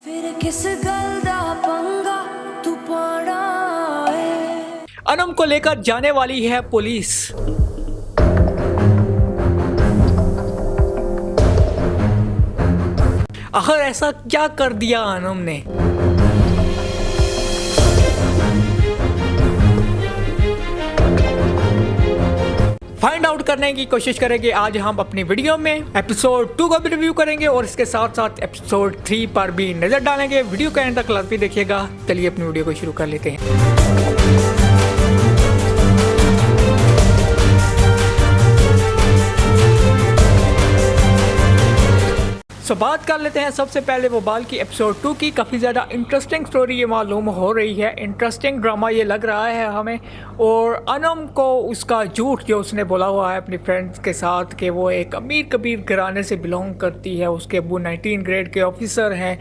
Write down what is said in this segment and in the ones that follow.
फिर किस गल दा पंगा तू पाना है। अनम को लेकर जाने वाली है पुलिस। आखिर ऐसा क्या कर दिया अनम ने? फाइंड आउट करने की कोशिश करेंगे आज हम अपनी वीडियो में। एपिसोड 2 का भी रिव्यू करेंगे और इसके साथ साथ एपिसोड 3 पर भी नजर डालेंगे। वीडियो का एंड तक लाजमी देखिएगा। चलिए अपनी वीडियो को शुरू कर लेते हैं। बात कर लेते हैं सबसे पहले वो बाल की एपिसोड 2 की। काफ़ी ज़्यादा इंटरेस्टिंग स्टोरी ये मालूम हो रही है, इंटरेस्टिंग ड्रामा ये लग रहा है हमें। और अनम को उसका झूठ जो उसने बोला हुआ है अपनी फ्रेंड्स के साथ कि वो एक अमीर कबीर घराने से बिलोंग करती है, उसके अब्बू 19 ग्रेड के ऑफिसर हैं,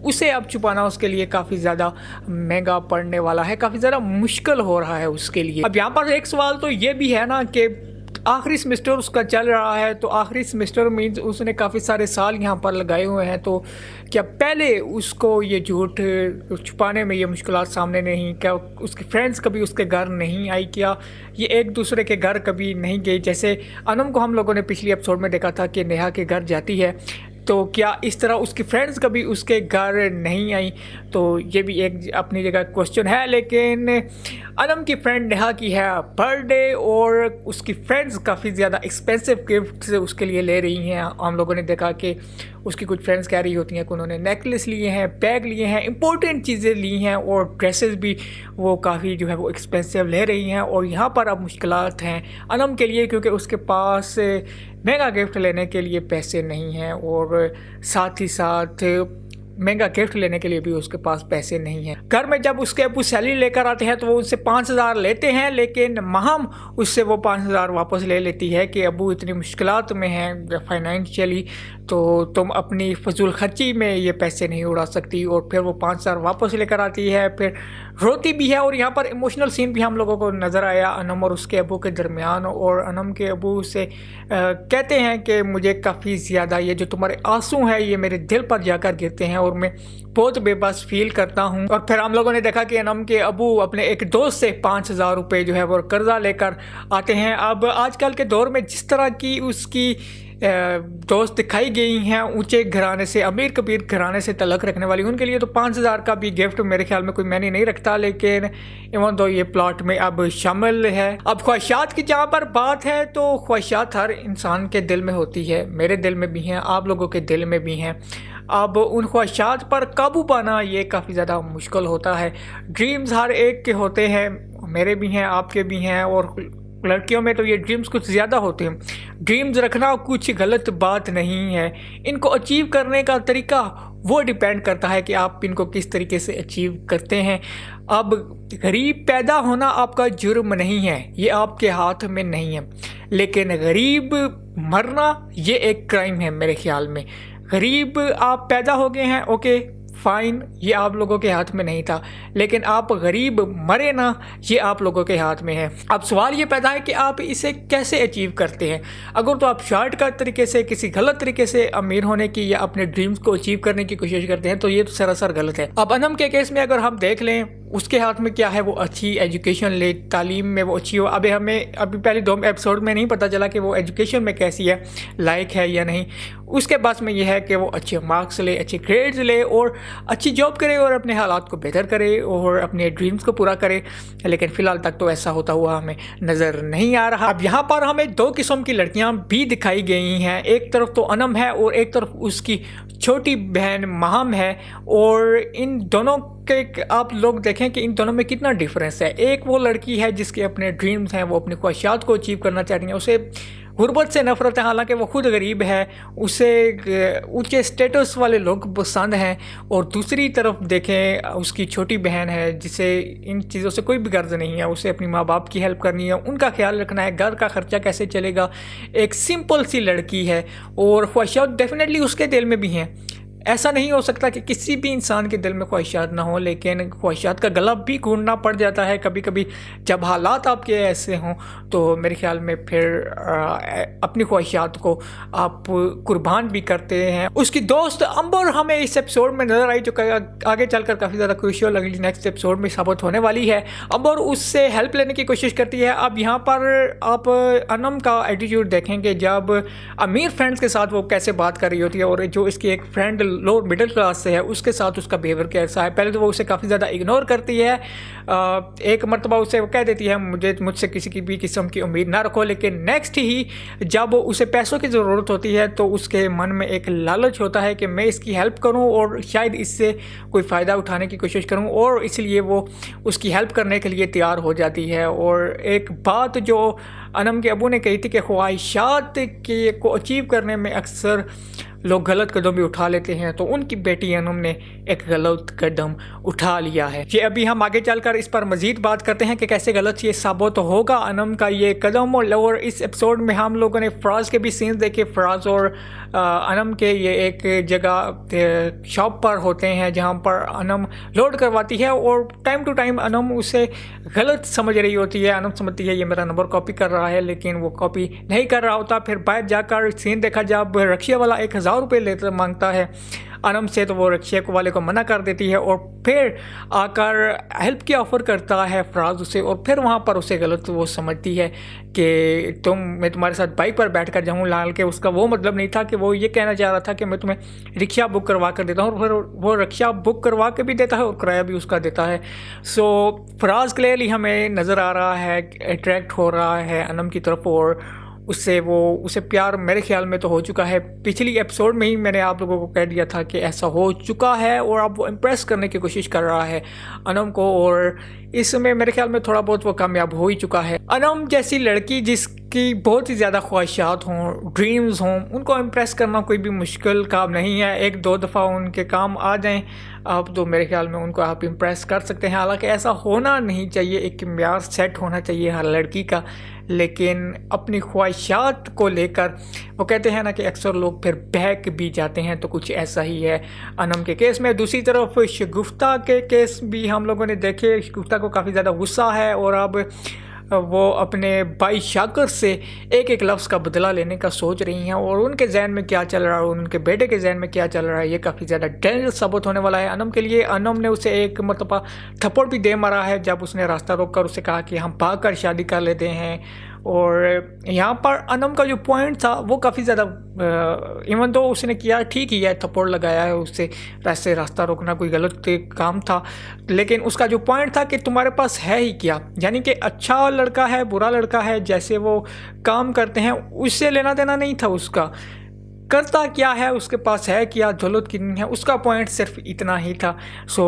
उसे अब छुपाना उसके लिए काफ़ी ज़्यादा महंगा पड़ने वाला है, काफ़ी ज़्यादा मुश्किल हो रहा है उसके लिए। अब यहाँ पर एक सवाल तो ये भी है ना कि आखिरी सेमेस्टर उसका चल रहा है, तो आखिरी सेमेस्टर मीन्स उसने काफ़ी सारे साल यहाँ पर लगाए हुए हैं, तो क्या पहले उसको ये झूठ छुपाने में ये मुश्किलात सामने नहीं? क्या उसकी फ्रेंड्स कभी उसके घर नहीं आई? क्या ये एक दूसरे के घर कभी नहीं गई? जैसे अनम को हम लोगों ने पिछली एपिसोड में देखा था कि नेहा के घर जाती है, तो क्या इस तरह उसकी फ्रेंड्स कभी उसके घर नहीं आई? तो ये भी एक अपनी जगह क्वेश्चन है। लेकिन अनम की फ्रेंड नेहा की है बर्थडे और उसकी फ्रेंड्स काफ़ी ज़्यादा एक्सपेंसिव गिफ्ट्स उसके लिए ले रही हैं। हम लोगों ने देखा कि उसकी कुछ फ्रेंड्स कह रही होती हैं कि उन्होंने नेकलेस लिए हैं, बैग लिए हैं, इंपॉर्टेंट चीज़ें ली हैं और ड्रेसेस भी वो काफ़ी जो है वो एक्सपेंसिव ले रही हैं। और यहाँ पर अब मुश्किलात हैं अनम के लिए, क्योंकि उसके पास महंगा गिफ्ट लेने के लिए पैसे नहीं हैं और साथ ही साथ महंगा गिफ्ट लेने के लिए भी उसके पास पैसे नहीं हैं। घर में जब उसके अब्बू सैलरी लेकर आते हैं तो वो उससे 5,000 लेते हैं, लेकिन महम उससे वो 5,000 वापस ले लेती है कि अब्बू इतनी मुश्किलात में हैं फाइनेंशियली, तो तुम अपनी फजूल खर्ची में ये पैसे नहीं उड़ा सकती। और फिर वो 5,000 वापस लेकर आती है, फिर रोती भी है। और यहाँ पर इमोशनल सीन भी हम लोगों को नज़र आया अनम और उसके अब्बू के दरमियान। और अनम के अब्बू से कहते हैं कि मुझे काफ़ी ज़्यादा ये जो तुम्हारे आंसू हैं ये मेरे दिल पर जाकर गिरते हैं और मैं बहुत बेबस फील करता हूँ। और फिर हम लोगों ने देखा कि अनम के अबू अपने एक दोस्त से 5,000 रुपये जो है वो कर्जा लेकर आते हैं। अब आजकल के दौर में जिस तरह की उसकी दोस्त दिखाई गई हैं ऊंचे घराने से, अमीर कबीर घराने से तलक रखने वाली, उनके लिए तो 5,000 का भी गिफ्ट मेरे ख्याल में कोई मैंने नहीं रखता। लेकिन इवन तो ये प्लॉट में अब शामिल है। अब ख्वाहिशात की जहाँ पर बात है तो ख्वाहिशात हर इंसान के दिल में होती है, मेरे दिल में भी हैं, आप लोगों के दिल में भी हैं। अब उन ख्वाहिशात पर काबू पाना ये काफ़ी ज़्यादा मुश्किल होता है। ड्रीम्स हर एक के होते हैं, मेरे भी हैं, आपके भी हैं, और लड़कियों में तो ये ड्रीम्स कुछ ज़्यादा होते हैं। ड्रीम्स रखना कुछ गलत बात नहीं है, इनको अचीव करने का तरीका वो डिपेंड करता है कि आप इनको किस तरीके से अचीव करते हैं। अब गरीब पैदा होना आपका जुर्म नहीं है, ये आपके हाथ में नहीं है, लेकिन गरीब मरना ये एक क्राइम है मेरे ख्याल में। गरीब आप पैदा हो गए हैं, ओके फाइन, ये आप लोगों के हाथ में नहीं था, लेकिन आप गरीब मरे ना, ये आप लोगों के हाथ में है। अब सवाल ये पैदा है कि आप इसे कैसे अचीव करते हैं। अगर तो आप शॉर्टकट तरीके से, किसी गलत तरीके से अमीर होने की या अपने ड्रीम्स को अचीव करने की कोशिश करते हैं तो ये तो सरासर गलत है। अब अनम के केस में अगर हम देख लें, उसके हाथ में क्या है, वो अच्छी एजुकेशन ले, तालीम में वो अच्छी हो। अभी हमें अभी पहले 2 एपिसोड में नहीं पता चला कि वो एजुकेशन में कैसी है, लायक है या नहीं। उसके बाद में ये है कि वो अच्छे मार्क्स ले, अच्छे ग्रेड्स ले और अच्छी जॉब करे और अपने हालात को बेहतर करे और अपने ड्रीम्स को पूरा करे। लेकिन फ़िलहाल तक तो ऐसा होता हुआ हमें नज़र नहीं आ रहा। अब यहाँ पर हमें 2 किस्म की लड़कियाँ भी दिखाई गई हैं। एक तरफ तो अनम है और एक तरफ उसकी छोटी बहन महम है। और इन दोनों के आप लोग देखें कि इन दोनों में कितना डिफरेंस है। एक वो लड़की है जिसके अपने ड्रीम्स हैं, वो अपनी ख्वाहिशात को अचीव करना चाहती हैं, उसे गुर्बत से नफरत है, हालांकि वो खुद गरीब है, उसे ऊंचे स्टेटस वाले लोग पसंद हैं। और दूसरी तरफ देखें उसकी छोटी बहन है जिसे इन चीज़ों से कोई भी गर्ज नहीं है, उसे अपनी माँ बाप की हेल्प करनी है, उनका ख्याल रखना है, घर का खर्चा कैसे चलेगा। एक सिंपल सी लड़की है और ख्वाहिशात डेफिनेटली उसके दिल में भी हैं। ऐसा नहीं हो सकता कि किसी भी इंसान के दिल में ख्वाहिशात ना हो, लेकिन ख्वाहिशात का गला भी घूटना पड़ जाता है कभी कभी। जब हालात आपके ऐसे हों तो मेरे ख्याल में फिर अपनी ख्वाहिशात को आप कुर्बान भी करते हैं। उसकी दोस्त अंबर हमें इस एपिसोड में नजर आई, जो आगे चलकर काफ़ी ज़्यादा क्रूशियल अगली नेक्स्ट एपिसोड में साबित होने वाली है। अंबर उससे हेल्प लेने की कोशिश करती है। अब यहाँ पर आप अनम का एटीट्यूड देखेंगे, जब अमीर फ्रेंड्स के साथ वो कैसे बात कर रही होती है और जो इसकी एक फ्रेंड लो मिडिल क्लास से है उसके साथ उसका बिहेवियर कैसा है। पहले तो वो उसे काफ़ी ज़्यादा इग्नोर करती है, एक मरतबा उसे वो कह देती है मुझसे किसी की भी किस्म की उम्मीद ना रखो, लेकिन नेक्स्ट ही जब उसे पैसों की ज़रूरत होती है तो उसके मन में एक लालच होता है कि मैं इसकी हेल्प करूं और शायद इससे कोई फ़ायदा उठाने की कोशिश करूं, और इसलिए वो उसकी हेल्प करने के लिए तैयार हो जाती है। और एक बात जो अनम के अबू ने कही थी कि ख्वाहिशात को अचीव करने में अक्सर लोग गलत कदम भी उठा लेते हैं, तो उनकी बेटी अनम ने एक गलत कदम उठा लिया है। ये अभी हम आगे चलकर इस पर मज़ीद बात करते हैं कि कैसे गलत ये साबित होगा अनम का ये कदम। और इस एपिसोड में हम लोगों ने फराज के भी सीन्स देखे। फराज और अनम के ये एक जगह शॉप पर होते हैं जहाँ पर अनम लोड करवाती है और टाइम टू टाइम अनम उसे गलत समझ रही होती है। अनम समझती है ये मेरा नंबर कॉपी कर रहा है, लेकिन वो कॉपी नहीं कर रहा होता। फिर बाहर जाकर सीन देखा जब रक्शिया वाला 1000 रुपये लेकर मांगता है अनम से, तो वो रिक्शे वाले को मना कर देती है और फिर आकर हेल्प की ऑफ़र करता है फराज उसे, और फिर वहाँ पर उसे गलत वो समझती है कि मैं तुम्हारे साथ बाइक पर बैठ कर जाऊँ। लाल के उसका वो मतलब नहीं था कि वो ये कहना चाह रहा था कि मैं तुम्हें रिक्शा बुक करवा कर देता हूँ, और फिर वो रिक्शा बुक करवा के भी देता है और किराया भी उसका देता है। सो फराज क्लियरली हमें नज़र आ रहा है अट्रैक्ट हो रहा है अनम की तरफ, और उसे प्यार मेरे ख्याल में तो हो चुका है। पिछली एपिसोड में ही मैंने आप लोगों को कह दिया था कि ऐसा हो चुका है, और अब वो इम्प्रेस करने की कोशिश कर रहा है अनम को, और इसमें मेरे ख्याल में थोड़ा बहुत वो कामयाब हो ही चुका है। अनम जैसी लड़की जिसकी बहुत ही ज़्यादा ख्वाहिशात हों, ड्रीम्स हों, उनको इम्प्रेस करना कोई भी मुश्किल काम नहीं है। एक दो दफ़ा उनके काम आ जाएं आप तो मेरे ख्याल में उनको आप इम्प्रेस कर सकते हैं। हालांकि ऐसा होना नहीं चाहिए, एक म्यार सेट होना चाहिए हर लड़की का, लेकिन अपनी ख्वाहिशात को लेकर वो कहते हैं ना कि अक्सर लोग फिर बहक भी जाते हैं, तो कुछ ऐसा ही है अनम के केस में। दूसरी तरफ शगुफ्ता के केस भी हम लोगों ने देखे। शगुफ्ता को काफ़ी ज़्यादा गुस्सा है और अब वो अपने भाई शाकर से एक एक लफ्ज़ का बदला लेने का सोच रही हैं, और उनके जहन में क्या चल रहा है और उनके बेटे के जहन में क्या चल रहा है ये काफ़ी ज़्यादा डेंजर साबित होने वाला है अनम के लिए। अनम ने उसे एक मरतबा थप्पड़ भी दे मारा है जब उसने रास्ता रोक कर उसे कहा कि हम भाग कर शादी कर लेते हैं। और यहाँ पर अनम का जो पॉइंट था वो काफ़ी ज़्यादा इवन तो उसने किया ठीक ही है, थप्पड़ लगाया है उससे, वैसे रास्ता रोकना कोई गलत काम था, लेकिन उसका जो पॉइंट था कि तुम्हारे पास है ही क्या, यानी कि अच्छा लड़का है बुरा लड़का है, जैसे वो काम करते हैं उससे लेना देना नहीं था उसका, करता क्या है उसके पास है क्या, दौलत कितनी है, उसका पॉइंट सिर्फ इतना ही था। सो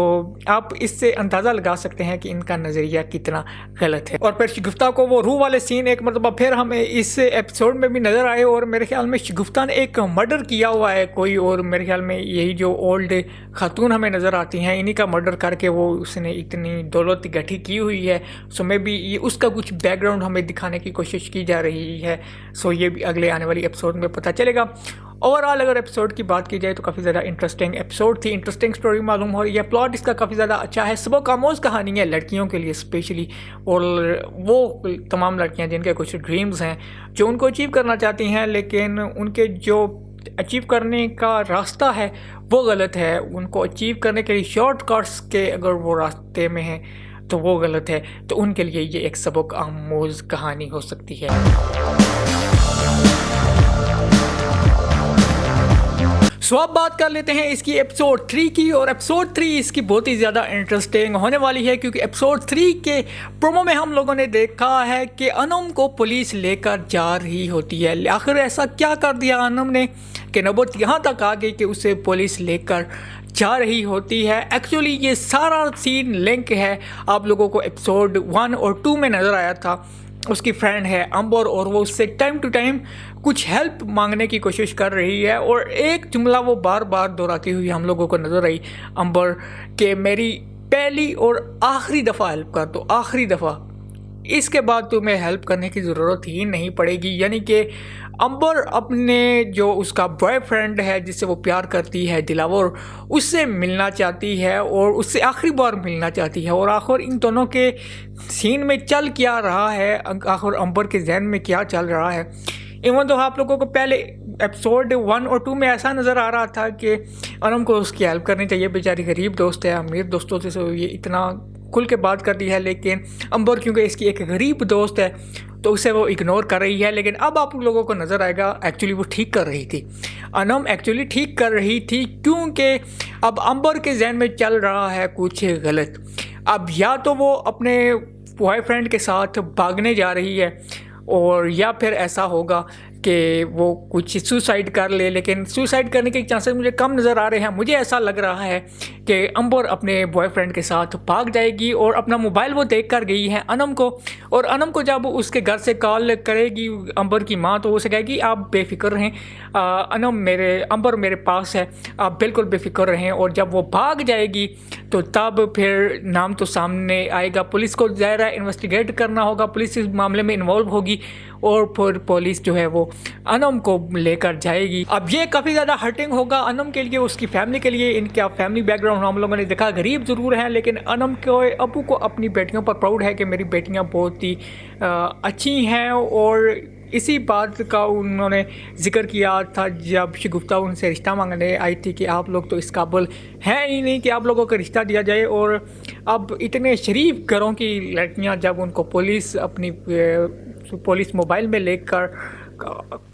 आप इससे अंदाज़ा लगा सकते हैं कि इनका नज़रिया कितना गलत है। और फिर शगुफ्ता को वो रूह वाले सीन एक मतलब फिर हमें इस एपिसोड में भी नज़र आए, और मेरे ख्याल में शगुफ्ता ने एक मर्डर किया हुआ है कोई, और मेरे ख्याल में यही जो ओल्ड खातून हमें नज़र आती हैं इन्हीं का मर्डर करके वो उसने इतनी दौलत इकट्ठी की हुई है। सो मे भी ये उसका कुछ बैकग्राउंड हमें दिखाने की कोशिश की जा रही है। सो ये भी अगले आने वाली एपिसोड में पता चलेगा। ओवरऑल अगर एपिसोड की बात की जाए तो काफ़ी ज़्यादा इंटरेस्टिंग एपिसोड थी, इंटरेस्टिंग स्टोरी मालूम हो रही है, प्लॉट इसका काफ़ी ज़्यादा अच्छा है, सबक आमोज़ कहानी है लड़कियों के लिए स्पेशली, और वो तमाम लड़कियां जिनके कुछ ड्रीम्स हैं जो उनको अचीव करना चाहती हैं, लेकिन उनके जो अचीव करने का रास्ता है वो गलत है, उनको अचीव करने के लिए शॉर्टकट्स के अगर वो रास्ते में हैं तो वो गलत है, तो उनके लिए ये एक सबक आमोज़ कहानी हो सकती है। सो अब बात कर लेते हैं इसकी एपिसोड 3 की, और एपिसोड 3 इसकी बहुत ही ज़्यादा इंटरेस्टिंग होने वाली है, क्योंकि एपिसोड 3 के प्रोमो में हम लोगों ने देखा है कि अनम को पुलिस लेकर जा रही होती है। आखिर ऐसा क्या कर दिया अनम ने कि नौबत यहाँ तक आ गई कि उसे पुलिस लेकर जा रही होती है। एक्चुअली ये सारा सीन लिंक है, आप लोगों को एपिसोड 1 और 2 में नज़र आया था। उसकी फ्रेंड है अंबर, और वो उससे टाइम टू टाइम कुछ हेल्प मांगने की कोशिश कर रही है, और एक जुमला वो बार बार दोहराती हुई हम लोगों को नज़र आई अंबर के मेरी पहली और आखिरी दफ़ा हेल्प कर दो, आखिरी दफ़ा, इसके बाद तुम्हें हेल्प करने की ज़रूरत ही नहीं पड़ेगी। यानी कि अंबर अपने जो उसका बॉयफ्रेंड है जिससे वो प्यार करती है दिलावर, उससे मिलना चाहती है और उससे आखिरी बार मिलना चाहती है। और आखिर इन दोनों के सीन में चल क्या रहा है, आखिर अंबर के जहन में क्या चल रहा है। इवन तो आप लोगों को पहले एपिसोड 1 और 2 में ऐसा नज़र आ रहा था कि अनम को उसकी हेल्प करनी चाहिए, बेचारी गरीब दोस्त है, अमीर दोस्तों से ये इतना खुल के बात कर दी है, लेकिन अंबर क्योंकि इसकी एक गरीब दोस्त है तो उसे वो इग्नोर कर रही है। लेकिन अब आप लोगों को नज़र आएगा एक्चुअली वो ठीक कर रही थी, अनम एक्चुअली ठीक कर रही थी, क्योंकि अब अंबर के जहन में चल रहा है कुछ गलत। अब या तो वो अपने बॉयफ्रेंड के साथ भागने जा रही है और या फिर ऐसा होगा कि वो कुछ सुसाइड कर ले, लेकिन सुसाइड करने के चांसेस मुझे कम नज़र आ रहे हैं। मुझे ऐसा लग रहा है कि अंबर अपने बॉयफ्रेंड के साथ भाग जाएगी और अपना मोबाइल वो देख कर गई है अनम को, और अनम को जब उसके घर से कॉल करेगी अंबर की माँ तो उसे कहेगी आप बेफिक्र रहें, अंबर मेरे पास है, आप बिल्कुल बेफिक्र रहें। और जब वो भाग जाएगी तो तब फिर नाम तो सामने आएगा, पुलिस को ज़ाहिर है इन्वेस्टिगेट करना होगा, पुलिस इस मामले में इन्वॉल्व होगी और फिर पुलिस जो है वो अनम को लेकर जाएगी। अब ये काफ़ी ज़्यादा हर्टिंग होगा अनम के लिए, उसकी फैमिली के लिए। इनका फैमिली बैकग्राउंड हम लोगों ने देखा, गरीब ज़रूर हैं लेकिन अनम के अबू को अपनी बेटियों पर प्राउड है कि मेरी बेटियां बहुत ही अच्छी हैं। और इसी बात का उन्होंने जिक्र किया था जब शगुफ्ता उनसे रिश्ता मांगने आई थी कि आप लोग तो इस काबिल हैं ही नहीं कि आप लोगों को रिश्ता दिया जाए। और अब इतने शरीफ घरों की लड़कियां जब उनको पुलिस मोबाइल में लेकर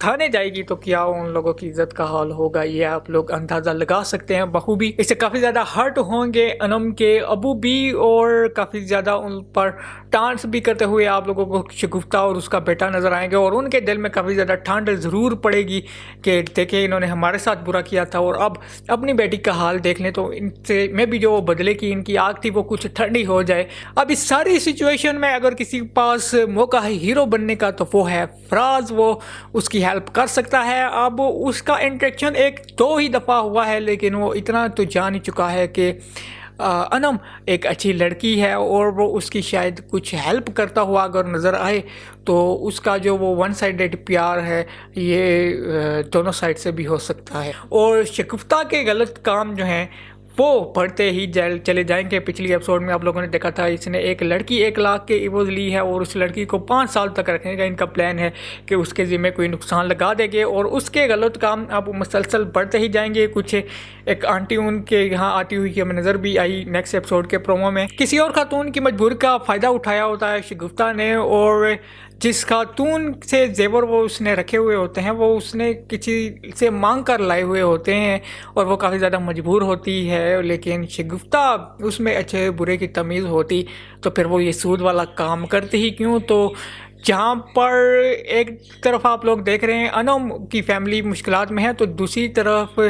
थाने जाएगी तो क्या उन लोगों की इज्जत का हाल होगा, ये आप लोग अंदाज़ा लगा सकते हैं बखूबी। इससे काफ़ी ज़्यादा हर्ट होंगे अनम के अबू भी और काफ़ी ज़्यादा उन पर डांस भी करते हुए आप लोगों को शगुफ्ता और उसका बेटा नज़र आएंगे और उनके दिल में काफ़ी ज़्यादा ठंड ज़रूर पड़ेगी कि देखे इन्होंने हमारे साथ बुरा किया था और अब अपनी बेटी का हाल देख लें तो इनसे में भी जो बदले की इनकी आग थी वो कुछ ठंडी हो जाए। अब इस सारी सिचुएशन में अगर किसी के पास मौका है हीरो बनने का तो वो है फराज, वो उसकी हेल्प कर सकता है। अब उसका इंटरेक्शन 1-2 ही दफ़ा हुआ है लेकिन वो इतना तो जान ही चुका है कि अनम एक अच्छी लड़की है और वो उसकी शायद कुछ हेल्प करता हुआ अगर नज़र आए तो उसका जो वो वन साइडेड प्यार है ये दोनों साइड से भी हो सकता है। और शगुफ्ता के गलत काम जो हैं वो बढ़ते ही चले जाएंगे। पिछली एपिसोड में आप लोगों ने देखा था इसने एक लड़की 1 लाख के इवज़ ली है और उस लड़की को 5 साल तक रखने का इनका प्लान है कि उसके ज़िम्मे कोई नुकसान लगा देंगे और उसके गलत काम अब मुसलसल बढ़ते ही जाएंगे। कुछ एक आंटी उनके यहाँ आती हुई हमें नज़र भी आई नेक्स्ट एपिसोड के प्रोमो में। किसी और खातून की मजबूरी का फ़ायदा उठाया होता है शगुफ्ता ने और जिस खातून से जेवर वो उसने रखे हुए होते हैं वो उसने किसी से मांग कर लाए हुए होते हैं और वो काफ़ी ज़्यादा मजबूर होती है। लेकिन शगुफ्ता उसमें अच्छे बुरे की तमीज़ होती तो फिर वो ये सूद वाला काम करती ही क्यों। तो जहाँ पर एक तरफ आप लोग देख रहे हैं अनम की फैमिली मुश्किलात में है तो दूसरी तरफ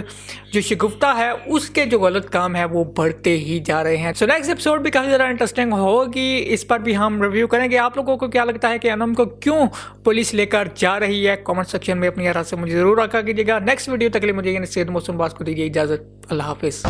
जो शगुफ्ता है उसके जो गलत काम है वो बढ़ते ही जा रहे हैं। सो नेक्स्ट एपिसोड भी काफ़ी ज़्यादा इंटरेस्टिंग होगी, इस पर भी हम रिव्यू करेंगे। आप लोगों को क्या लगता है कि अनम को क्यों पुलिस लेकर जा रही है, कमेंट सेक्शन में अपनी राय से मुझे ज़रूर रखा कीजिएगा। नेक्स्ट वीडियो तक के लिए मुझे सेहत मौसम बात को दीजिए इजाज़त। अल्लाह हाफिज़।